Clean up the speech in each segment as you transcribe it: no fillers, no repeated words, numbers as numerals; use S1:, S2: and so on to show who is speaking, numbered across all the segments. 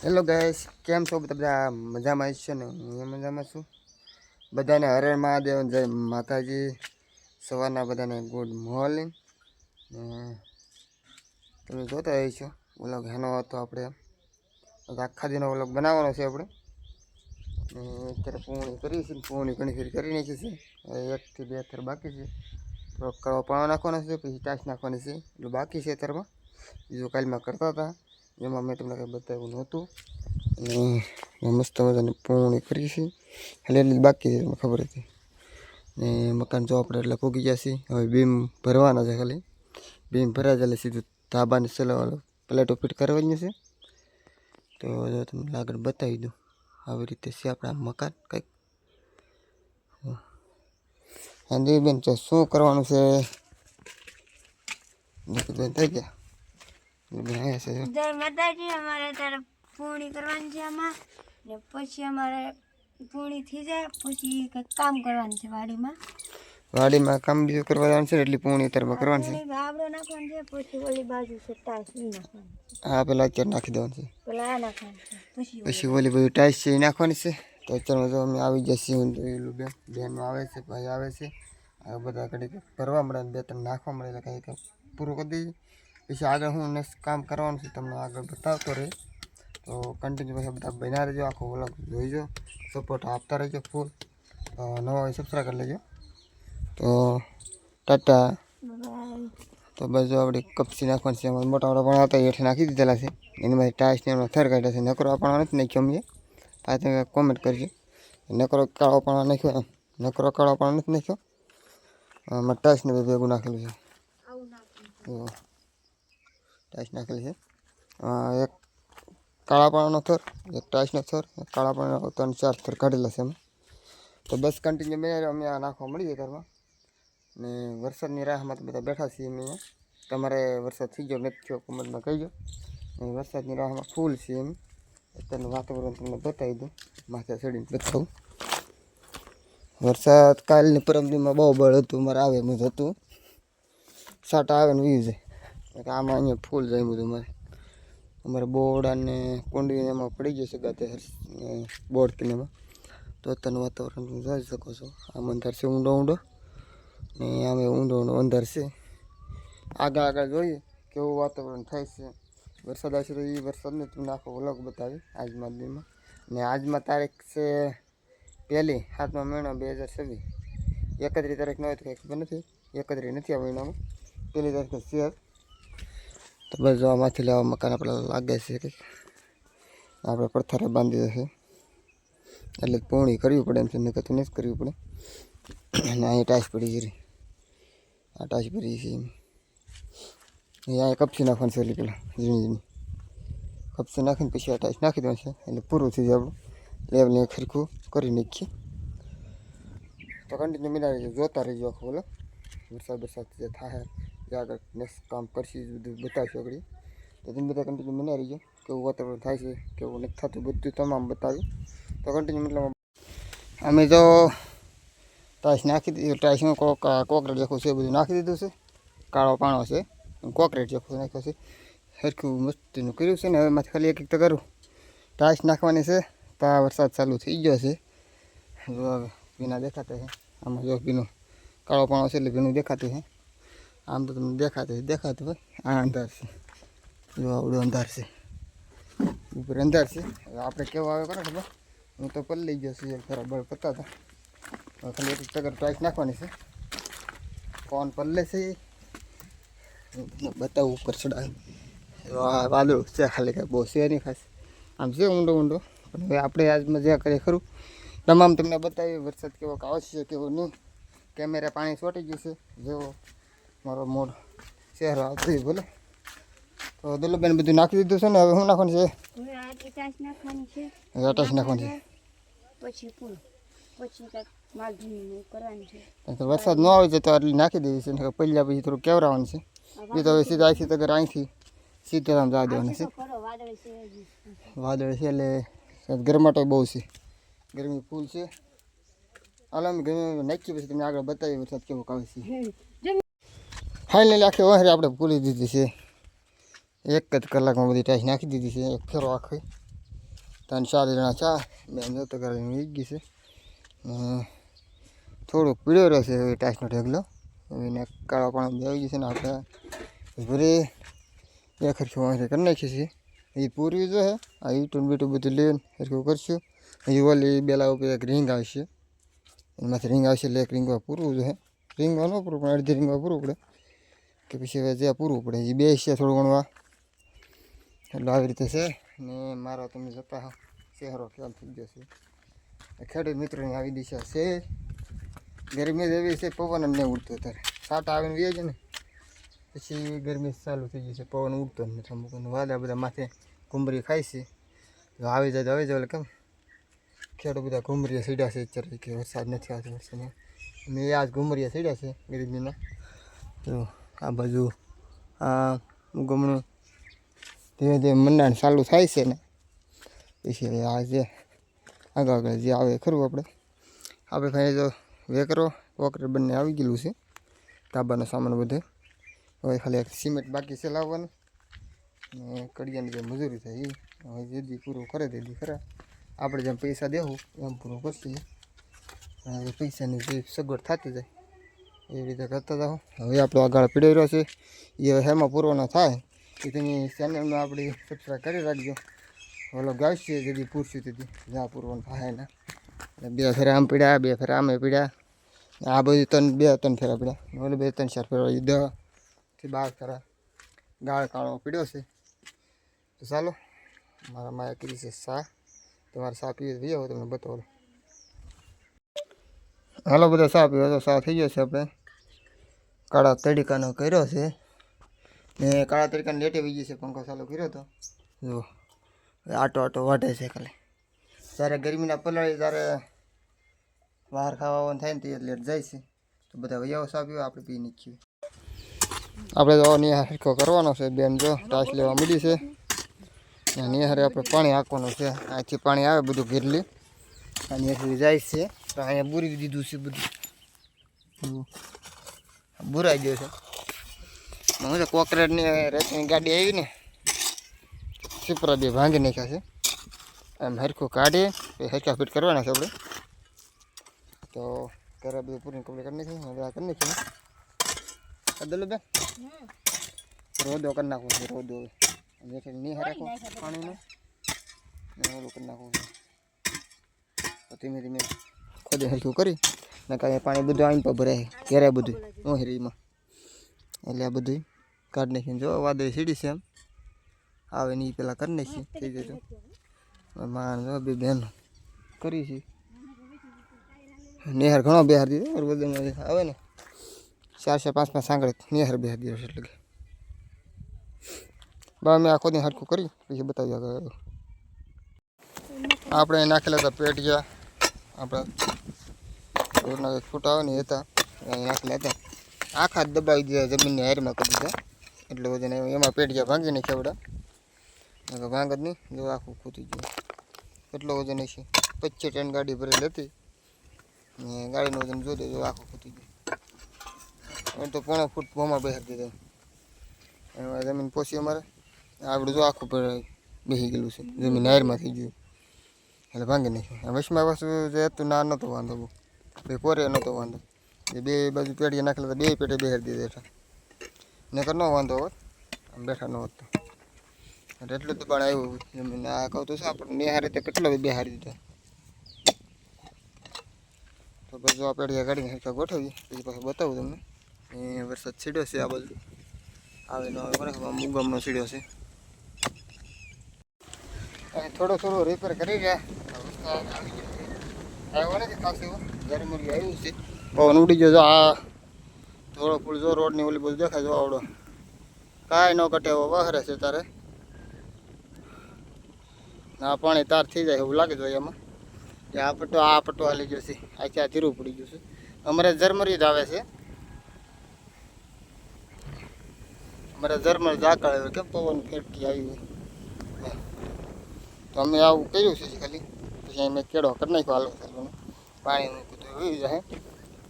S1: Hello guys, કેમ છો બધા? મજામાં છો ને? હું મજામાં છું. બધાને હર હર મહાદેવ, જય માતાજી. સવારના બધાને ગુડ મોર્નિંગ. તમે જોતા રહી છો વ્લોગ હેનો હતો આપણે આખા દિનો વ્લોગ બનાવવાનો છે આપણે. અત્યારે પૂણી કરી છે, પૂણી ઘણી ફેરી કરી નાખી છે. 1 થી 2 થર બાકી છે. તો કડવા પાણા નાખવાનો છે, પછી ટાઈસ નાખવાની છે, એટલું બાકી છે અત્યારમાં. બીજું કાલમાં કરતા હતા, એમાં મેં તમને કંઈ બતાવ્યું નહોતું. મસ્ત મજાની પૂણી કરી છે, ખાલી એટલી બાકી છે, ખબર હતી. ને મકાન જો આપણે એટલે પૂગી ગયા છીએ. હવે બીમ ભરવાના છે, ખાલી બીમ ભરાય એટલે સીધું ધાબાને ચલાવવાનું, પ્લેટો ફિટ કરવાની છે. તો જો તમને આગળ બતાવી દઉં, આવી રીતે છે આપણા મકાન કંઈક. હા બેન, તો શું કરવાનું છે? બેન થઈ ગયા.
S2: જય માતાજી. અમારે અત્યારે પૂણી કરવાની છે આમાં, ને પછી અમારે પૂણી થઈ જાય પછી કંઈક કામ કરવાનું છે
S1: વાડીમાં કામ બીજું કરવા જવાનું છે, એટલી પૂણી અત્યારમાં કરવાની છે.
S2: ગાબડો નાખવાનું છે, પછી ઓલી બાજુ છે ટાઈસ નાખવાની.
S1: હા, પેલા અત્યારે નાખી દેવાનું છે,
S2: પેલા આ નાખવાનું છે,
S1: પછી ઓલી બધી ટાઈસ છે એ નાખવાની છે. તો અત્યારમાં જો અમે આવી જઈએ, બેન આવે છે, ભાઈ આવે છે, આ બધા ઘડી ભરવા મળે, 2-3 નાખવા મળે, એટલે કંઈક પૂરું કરી દઈએ. પછી આગળ હું નેક્સ્ટ કામ કરવાનું છે તમને આગળ બતાવતો રહે. તો કન્ટિન્યુ પછી બધા બન્યા રહેજો, આખો વ્લોગ જોઈજો, સપોર્ટ આપતા રહેજો ફૂલ. નવા હોય સબસ્ક્રાઈબ કરી લેજો. તો ટાટા. તો બસ જો આપણે કપસી નાખવાની છે, એમાં મોટા મોટા પણ હતા હેઠે નાખી દીધેલા છે. એની ટાઈસ ને એનો થર કાઢ્યા છે. નકરો પણ નથી નાખ્યો અમે, આ તમે કોમેન્ટ કરજો. નકરો કાળો પણ નાખ્યો, નકરો કાળો પણ નથી નાખ્યો. આમાં ટાઈસ ને ભેગું નાખેલું છે, ટાઈસ નાખેલી છે. એક કાળા પાણાનો થર, એક ટાઈસનો થર, એક કાળા પાણાનો 3-4 થર કાઢેલા છે અમે. તો બસ કન્ટિન્યુ મેં અમે આ નાખવા મળીએ ઘરમાં. ને વરસાદની રાહમાં તો બધા બેઠા છીએ અમે. તમારે વરસાદ થઈ ગયો નથી થયો કોમેન્ટમાં કહીજો. વરસાદની રાહમાં ફૂલ છે એમ. અત્યારનું વાતાવરણ તમને બતાવી દઉં, માથે ચડીને બતાવું. વરસાદ કાલની પરમદીમાં બહુ બળ હતું, મારે આવે એમ જ હતું. સાટા આવે ને વ્યૂ જાય. આમાં અહીંયા ફૂલ જાય બધું અમારે બોર્ડ અને કુંડી એમાં પડી જશે ગાતે બોર્ડ કિનામાં. તો અત્યારનું વાતાવરણ તમે જોઈ શકો છો. આમ અંધાર છે ઊંડો ઊંડો, ને આમે ઊંડો ઊંડો અંધાર છે. આગળ આગળ જોઈએ કેવું વાતાવરણ થાય છે. વરસાદ આવશે તો એ વરસાદને તમને આખો વ્લોગ બતાવી આજમાં દીમાં. ને આજમાં તારીખ છે 1 મહિનો 2026. 31 તારીખ ન હોય તો કંઈ ખબર નથી, 31 નથી આ મહિનામાં, 1 તારીખે છે. તો બસ જો આમાંથી લેવા મકાન આપણે લાગે છે કંઈક, આપણે પથ્થરે બાંધી દેશે એટલે પૂણી કરવી પડે એમ છે, નકર તો નહીં જ કરવી પડે. અને અહીં ટાઈસ પડી જઈ, આ ટાઈસ પડી છે એમ. અહીંયા કપસી નાખવાની છે, એટલે પેલા ઝીણી ઝીણી કપસી નાખીને પછી આ ટાઈસ નાખી દેવાનું છે, એટલે પૂરું થઈ જાય આપણું. લેવલને ખરખું કરી નાખીએ. તો કન્ટિન્યુ મિલા રહીજો, જોતા રહીજો આખો બોલો. વરસાદ જે થાય જે આગળ નેક્સ્ટ કામ કરશી બધું બતાવશું આગળ. તો તમે બધા કન્ટિન્યુ મિલા રહીજો, કેવું વાતાવરણ થાય છે, કેવું નથી થતું, બધું તમામ બતાવ્યું. તો કન્ટિન્યુ મતલબ અમે તો ટાઈસ નાખી દીધી. ટાઈસમાં કોકરેટ જેખું છે બધું નાખી દીધું છે. કાળો પાણો છે, કોકરેટ જેખું નાખ્યો છે, સરખું મસ્તીનું કર્યું છે. ને હવે માથે ખાલી એક તો કરું ટાઈસ નાખવાની છે. તો આ વરસાદ ચાલુ થઈ ગયો છે. જો હવે ભીના દેખાતા છે, આમાં જો ભીનું કાળો પાણો છે એટલે ભીનું દેખાતું છે. આમ તો તમને દેખાતું હોય. આ અંધાર છે, જો આવડું અંધાર છે, ઉપર અંધાર છે. હવે આપણે કેવું આવે કરો ખબર, હું તો પલ્લી ગયો છું બરાબર કરતા હતા. ખાલી એક ટગર ટાઈસ નાખવાની છે. કોણ પલ્લે છે બતાવું ઉપર ચડાવે. વાદળું છે ખાલી, કાંઈ બહુ છે નહીં ખાસ, આમ છે ઊંડો ઊંડો. પણ હવે આપણે આજ મજા કરીએ ખરું, તમામ તમને બતાવી વરસાદ કેવો આવશે કેવો નહીં. કેમેરા પાણી ચોંટી ગયું છે, જેવો મારો મોડ ચહેરો આવતો બોલે. તો દુલુબેન બધું નાખી દીધું છે ને. હવે શું નાખવાનું છે?
S2: ટાઈસ નાખવાની છે,
S1: ટાઈસ નાખવાની છે,
S2: પછી પૂરું, પછી કંઈક માલધીનું કરવાનું છે.
S1: તો વરસાદ ન આવે છે તો આટલી નાખી દેવી છે, ને પહેલાં પછી થોડું કેવરાવાનું છે. એ તો હવે સીધા અહીંથી તગર અહીંથી સીધા આમ જવા દેવાનું છે. વાદળ છે એટલે ગરમાટો બહુ છે, ગરમી ફૂલ છે. હાલ અમે ગરમી નાખીએ પછી તમને આગળ બતાવીએ વરસાદ કેવો આવે છે. ફાઇનલી આખી વહેરે આપણે ભૂલી દીધી છે. 1 જ કલાકમાં બધી ટાઈસ નાખી દીધી છે, એક ફેરો આખી. 3-4 જણા ચા બેન જોતો કરીને વીક ગઈ છે થોડોક પીળો રહેશે હવે ટાઈસનો ઢગલો એને કાળા પાણી આવી ગયું છે ને આપણે ઘરે એક હરખું વાંચે કરી નાખીએ છીએ એ પૂરવી જો હે આ યુટ્યુબ બીટ્યુબ બધું લઈને હરખું કરશું એ ઓલી બેલા ઉપર એક રીંગ આવશે એમાંથી રીંગ આવશે એટલે એક રીંગમાં પૂરવું જોઈએ રીંગમાં ન પૂરું પણ અડધી રીંગમાં પૂરવું પડે કે પછી હવે જ્યાં પૂરવું પડે એ બે છે થોડું ઘણું એટલે આવી રીતે છે ને મારો તમે જતા ચહેરો ખ્યાલ થઈ ગયો છે ખેડૂત મિત્રોની આવી દિશા છે ગરમી જ એવી છે પવન જ નહીં ઉડતો અત્યારે સાટા આવીને વે છે ને પછી ગરમી ચાલુ થઈ ગઈ છે પવન ઉડતો જ નથી અમુક વાદળા બધા માથે ઘુમરી ખાય છે તો આવી જાય તો આવી જાય એટલે કેમ ખેડૂત બધા ઘુમરીયા સીડ્યા છે અત્યારે કે વરસાદ નથી આવતો વરસાદ મેં આજ ઘુમરીયા સીડ્યા છે ગરીબીના તો આ બાજુ આ ગમણું ધીમે ધીમે મંડાણ ચાલુ થાય છે ને પછી આ જે આગળ જે આવે ખરું આપણે ખાઈ તો વેકરો વોકર બંને આવી ગયેલું છે ધાબાનો સામાન બધે હવે ખાલી એક સિમેન્ટ બાકી છે લાવવાનું ને કડિયાની જે મજૂરી થાય એ હવે જેથી પૂરું કરે તેથી ખરા આપણે જેમ પૈસા દેવું એમ પૂરું કરશે હવે પૈસાની જે સગવડ થતી જાય એવી રીતે કરતા જાઓ હવે આપણો આગળ પીડાઈ રહ્યો છે એ હવે હેમાં પૂરવાનો થાય એ તમે ચેનલમાં આપણી સબસ્ક્રાઈબ કરી રાખજો ઓલો ગાવશે જેથી પૂરશું તેથી જ્યાં પૂરવાનું થાય ને બે ફેરા આમ પીડ્યા બે ફેરા આમે પીડ્યા આ બધું 2-3 ફેરા પીડ્યા ઓલે 2-3-4 ફેરા 10 થી 12 ફેરા ગાળ કાળો પીડ્યો છે તો ચાલો મારા માએ કરી છે સા તમારે સા પીવે તો આવો તમને બતાવો હાલો બધા સા પીવો તો સા થઈ ગયો છે આપણે કાળા તડીકાનો કર્યો છે ને કાળા તડીકાને લેટે વી ગઈ છે પંખો ચાલુ કર્યો હતો જો આટો વાઢે છે ખાલી જ્યારે ગરમીના પલાળી ત્યારે બહાર ખાવાનું થાય ને તે લેટ જાય છે તો બધા વૈયાઓ સા પીવા આપણે પી નાખીએ આપણે તો નિહાર હરખો કરવાનો છે બેન જો ટાસ લેવા મળી છે નિહારે આપણે પાણી હાંકવાનું છે અહીંથી પાણી આવે બધું ઘેરલી અહીંયાથી જાય છે તો અહીંયા બુરી દીધું છે બધું બુરાઈ ગયો છે હું તો કોકરેટની રેતની ગાડી આવી ને સિપરા બે ભાંગી નાખ્યા છે એમ હરખું કાઢીએ હરખા ફિટ કરવાના છે આપણે તો ઘરે બધું પૂરી કમ્પ્લીટ કરી નાખીએ હવે આ કરી નાખીએ દલો બેન રોદો કરી નાખવો છે રોદો હવે નહીં રાખો પાણીનો ઓલું કરી નાખવું છે ધીમે ધીમે ખોદે હરખું કરી ને કાંઈ પાણી બધું આવીને પર ભરાય ઘેરે બધું મોહરીમાં એટલે આ બધું કાઢી નાખીને જો વાદળી સીડી છે એમ આવે ને એ પેલા કરી નાખીએ થઈ જાય તો માણ બે બેન કરી છે નિહાર ઘણો બિહાર દીધો બધું આવે ને 4-5 સાંગળે નિહાર બિહાર દીધો છે એટલે કે બા મેં આખો દી હરખું કરી પછી બતાવી આગળ આપણે નાખેલા હતા પેટિયા આપણા રોડના ફૂટા આવે ને હતા નાખેલા હતા આખા દબાવી દીધા જમીનની હારમાં કરી દીધા એટલે વજન એમાં પેટિયા ભાંગી નાખ્યા બધા ભાંગ જ નહીં જો આખું ખૂટી ગયું કેટલો વજન છે 25 ટન ગાડી ભરેલી હતી ને ગાડીનું વજન જોતો જો આખું ખૂટી ગયું તો 1.5 ફૂટ ભોમાં બેહાર દીધો એમાં જમીન પોસી અમારે આપણે જો આખું બેસી ગયેલું છે જમીન હારમાં થઈ ગયું એટલે ભાંગી નાખ્યું વચમાં પાછું જે હતું ના નહોતો વાંધો બહુ બે કોરે નહોતો વાંધો એ બે બાજુ પેટીએ નાખેલા બે પેટે બેહારી દીધા હતા નકર ન વાંધો હોત આમ બેઠા ન હોત તો એટલું તો પણ આવ્યું જમીન આ કહું તો શું આપણે નિહારે તો કેટલો બેહારી દીધા તો બસ જો આ પેટીયા કાઢીને હરખા ગોઠવીએ પછી પાછું બતાવું તમને એ વરસાદ છીડ્યો છે આ બાજુ આવે ન આવે બરાબર મુગમનો છીડ્યો છે થોડો રિપેર કરી રહ્યા આવ્યો નથી ખાસું ગરમી આવ્યું છે પવન ઉડી ગયો આ થોડો ફૂલ જો રોડની ઓલી બધું દેખાય જો આવડો કાંઈ ન કટે એવો વહરે છે તારે આ પાણી તાર થઈ જાય એવું લાગે જોઈએ એમાં કે આ પટ્ટો હાલી ગયો છે આખી આ ધીરું પડી ગયું છે અમારે ઝરમરી જ આવે છે અમારે ઝરમર ઝાકળ આવે કેમ પવન ફેરકી આવી હોય તો અમે આવું કર્યું છે ખાલી પછી અમે કેળો કરી નાખ્યો હાલો પાણી બધું વહી જાય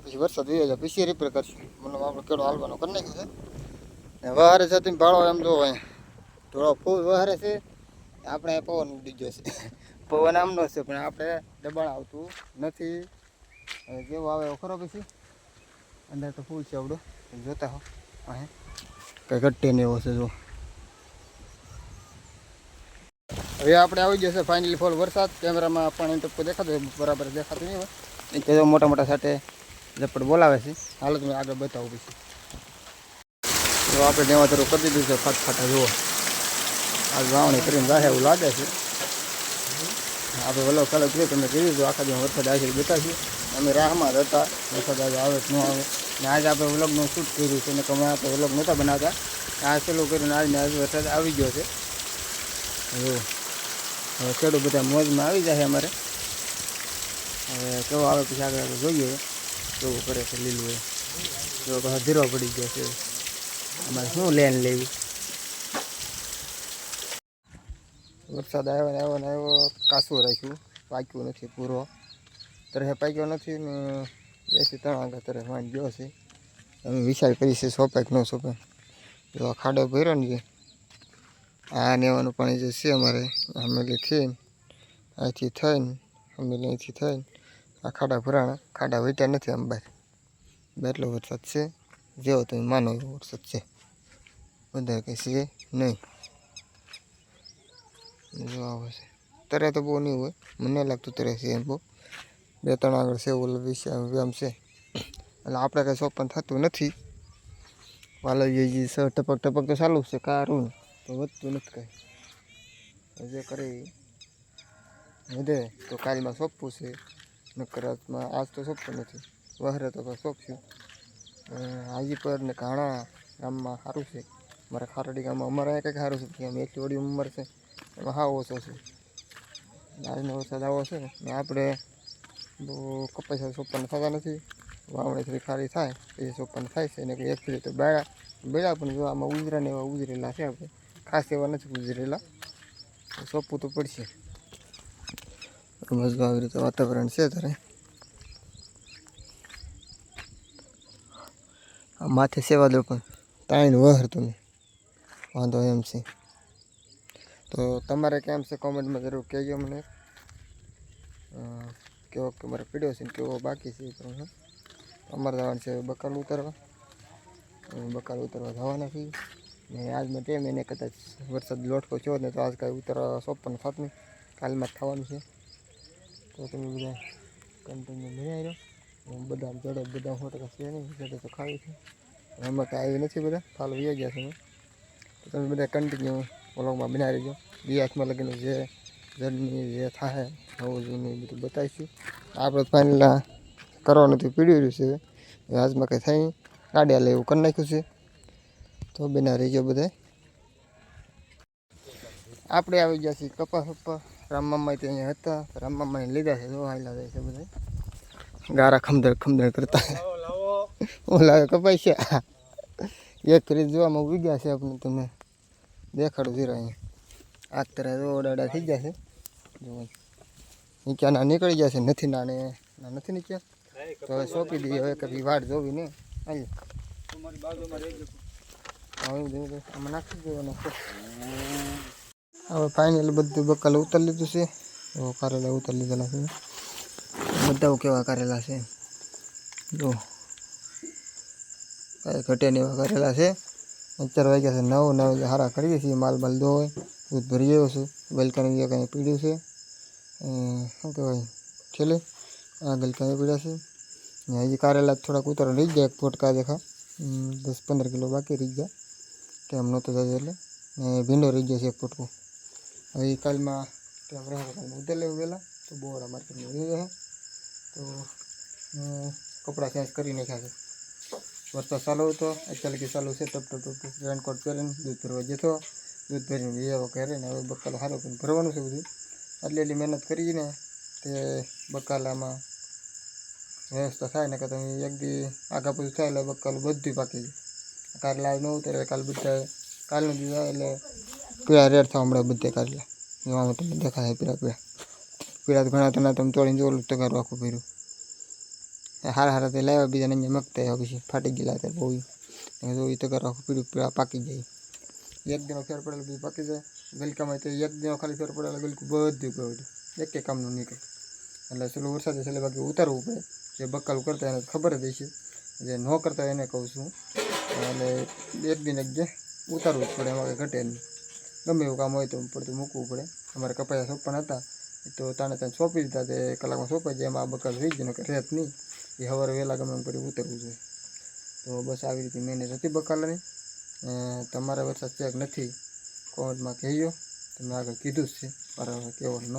S1: પછી વરસાદ વહી જાય પછી રિપેર કરશું મતલબ આપણે કેળો હાલવાનો કરી નાખ્યો છે ને વહારે છે તમે ભાડો એમ જોવો અહીંયા થોડો ફૂલ વહારે છે આપણે પવન ઉડી ગયો છે પવન આમનો છે પણ આપણે દબાણ આવતું નથી હવે જેવો આવે એવો ખરો પછી અંદર તો ફૂલ છે આવડું જોતા હો અહીં કંઈ ઘટે ને એવો છે જો હવે આપણે આવી જશે ફાઇનલી ફોલ વરસાદ કેમેરામાં પાણી ટપકો દેખાતો હોય બરાબર દેખાતું નહીં હોય એટલે તો મોટા મોટા સાથે ઝપટ બોલાવે છે હાલો તમે આગળ બતાવું પછી તો આપણે જેવા તરફ કરી દીધું છે ફાટફાટા જુઓ આજ વાવણી કરીને જાય એવું લાગે છે આપણે વલો કાલે કીધું તમને કીધું તો આખા દિવસ વરસાદ આવે છે બતાવીશું અમે રાહમાં જ હતા વરસાદ આજે આવે કે ન આવે ને આજે આપણે વ્લોગનું શૂટ કર્યું છે ને અમે આપણે વ્લોગ નહોતા બનાવતા આ સેલું કરીને આજને આજ વરસાદ આવી ગયો છે જો હવે ખેડૂત બધા મોજમાં આવી જાય અમારે હવે કેવો આવે પછી આગળ જોઈએ કેવું કરે છે લીલું એ જો ધીરો પડી ગયો છે અમારે શું લેન લેવી વરસાદ આવ્યો ને આવ્યો કાસું રાખ્યું પાક્યું નથી પૂરો તરહે પાક્યો નથી ને 2 થી 3 વાગ્યા તરફ વાંચ ગયો છે અમે વિચાર કરી છે સોંપે કે ન સોંપે જો ખાડો ભર્યો ને આ નેવાનું પાણી જે છે અમારે અમેલીથી અહીંથી થઈને અમેલી અહીંથી થઈને આ ખાડા ભરાણા ખાડા વેટ્યા નથી આમ બહાર એટલો વરસાદ છે જેવો તમે માનો એવો વરસાદ છે બધા કંઈ છે નહીં જો આવે છે તરે તો બહુ નહીં હોય મને લાગતું તરે છે એમ બહુ 2-3 આગળ છે ઓલો વિશે વ્યામ છે એટલે આપણે કંઈ સોપન થતું નથી વાલવીએ જે ટપક ટપક તો ચાલુ છે કારું તો વધતું નથી કાંઈ જે કરે વધે તો કાલમાં સોંપવું છે નકરાતમાં આજ તો સોંપતું નથી વહરે તો સોંપશું હાજીપર ને ઘાણા ગામમાં સારું છે મારા ખારડી ગામમાં અમારે કંઈક સારું છે અમે એટલી ઓડી ઉંમર છે એમાં હા ઓછો છે આજનો વરસાદ આવો છે ને આપણે બહુ કપાસ સોંપવાનું થતા નથી વાવણી થોડી ખારી થાય એ સોંપવાનું થાય છે અને કંઈ એક ફીરે તો બેડા પણ જો આમાં ઉજરા ને એવા ઉજરેલા છે આપણે ખાસ એવા નથી ઉજરેલા સોંપવું તો પડશે બસ આવી રીતે વાતાવરણ છે ત્યારે માથે સેવા દો પણ તાઈને વહર તમે વાંધો એમ છે તો તમારે કેમ છે કોમેન્ટમાં જરૂર કહેજો મને કેવો કે મારે પીડ્યો છે ને કેવો બાકી છે પણ અમારે જવાનું છે બકાલ ઉતારવા જવાના છીએ ને આજમાં તેમ એને કદાચ વરસાદ લોટકો છો ને તો આજ કાંઈ ઉતારવા સોંપવાનું થતું નહીં કાલમાં જ થવાનું છે તો તમે બધા કન્ટિન્યુ ભરાઈ રહ્યો બધા જડે બધા 100% છે નહીં જડે તો ખાવી છે એમાં કાંઈ આવી નથી બધા ફાલો વી ગયા છે તો તમે બધા કન્ટિન્યુ વ્લોગમાં બનાવી રહેજો હાથમાં લગીને જે જર્ની જે થાય નવું જૂનું બધું બતાવીશું આપણે ફાઇનલ કરવાનું નથી પીડ્યું છે આજમાં કંઈ થાય ગાડી લે એવું કરી નાખ્યું છે તો બના રહીજો બધા આપણે આવી ગયા છીએ કપાસ ઉપર રામમામા ત્યાં હતા રામમામાને લીધા છે જો હાઈલા જાય છે બધા ગારા ખમદર કરતા ઓલા કપાઈ છે એક ફરી જોવામાં ઉગી ગયા છે આપણે તમે દેખાડું જરા અહીંયા આ તરફ ઓડાડા થઈ ગયા છે જો નીચાના નીકળી ગયા છે નથી નાને ના નથી નીચે તો હવે સોંપી દઈએ હવે કદી વાટ જોવી ને આવી આમાં નાખી દેવાનું હવે ફાઇનલી બધું બકાલ ઉતારી લીધું છે કારેલા ઉતારી લીધેલા છે બધા કેવા કારેલા છે જો કાંઈ ઘટે ને એવા કરેલા છે 4 વાગ્યા છે 9 વાગે હારા કરીએ છીએ માલ ધોય દૂધ ભરી ગયો છું ગલકાની કંઈ પીડ્યું છે શું કહેવાય છેલ્લે આ ગલકાની પીડ્યા છે ને હજી કારેલા થોડાક ઉતારો રહી ગયા 1 પોટકા દેખા 10-15 કિલો બાકી રહી ગયા કેમ નહોતો જાય એટલે ને ભીંડો રહી ગયો છે 1 પોટકો હવે કાલમાં ત્યાં રહે ઉતર લેવું પહેલાં તો બોરા માર્કેટમાં રહી જાય તો કપડાં ચેન્જ કરી નાખ્યા છે વરસાદ ચાલુ હતો અત્યારે કે ચાલુ છે ટપ રેનકોટ પહેરીને દૂધ ભરવા જતો દૂધ ભરીને વ્યવો કરે ને હવે બકાલો સારો પણ ભરવાનું છે બધું એટલી મહેનત કરીને તે બકાલામાં વ્યવસ્થા થાય ને કે તમે એક દી આગા પછી થાય એટલે બકાલું બધું પાકી જાય કારેલા ન ઉતરે કાલ બધા કાલનું દી જાય એટલે પીળા રેડ થવા હમણાં બધે કારેલા જોવામાં તમને દેખાય પીળા તો ઘણા તના તમે તોડીને જોલું તગારું આખું ભર્યું હારા તે લાવ્યા બીજાને અહીંયા મગતા આવ્યા પછી ફાટી ગયેલા હતા બહુ જો એ તગાર આખું પીળું પીળા પાકી જાય એક દિનો ફેર પડેલું બધું પાકી જાય ગલકામાં તો એક દિવસ ખાલી ફેર પડેલા ગલકું બધું ગયું એક કામનું નીકળે એટલે છેલ્લું વરસાદે છેલ્લે બાકી ઉતારવું પડે જે બકાલું કરતા એને ખબર જ હશે જે ન કરતા એને કહું છું એટલે એક દિન એક જે ઉતારવું જ પડે એમાં કંઈ ઘટે નહીં ગમે એવું કામ હોય તો પડતું મૂકવું પડે અમારે કપાયા સોંપણ હતા તો તાણે ત્યાં સોંપી દીધા તે કલાકમાં સોંપાઈ જાય એમાં આ બકાલ થઈ ગયું કે રહેત નહીં એ સવારે વહેલા ગમે એમ કરી ઉતરવું જોઈએ તો બસ આવી રીતે મહેનત હતી બકાલાની તમારા વરસાદ ચેક નથી કોમેન્ટમાં કહેજો તમે આગળ કીધું જ છે મારા કેવો ન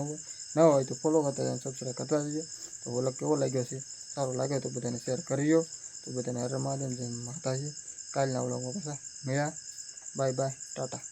S1: હોય તો ફોલો કરતા જાય સબસ્ક્રાઈબ કરતા જજો તો વ્લોગ કેવો લાગ્યો છે સારો લાગ્યો તો બધાને શેર કરજો તો બધાને હર મહાદેવ જય માતાજી કાલના વ્લોગમાં પાછા મળ્યા બાય બાય ટાટા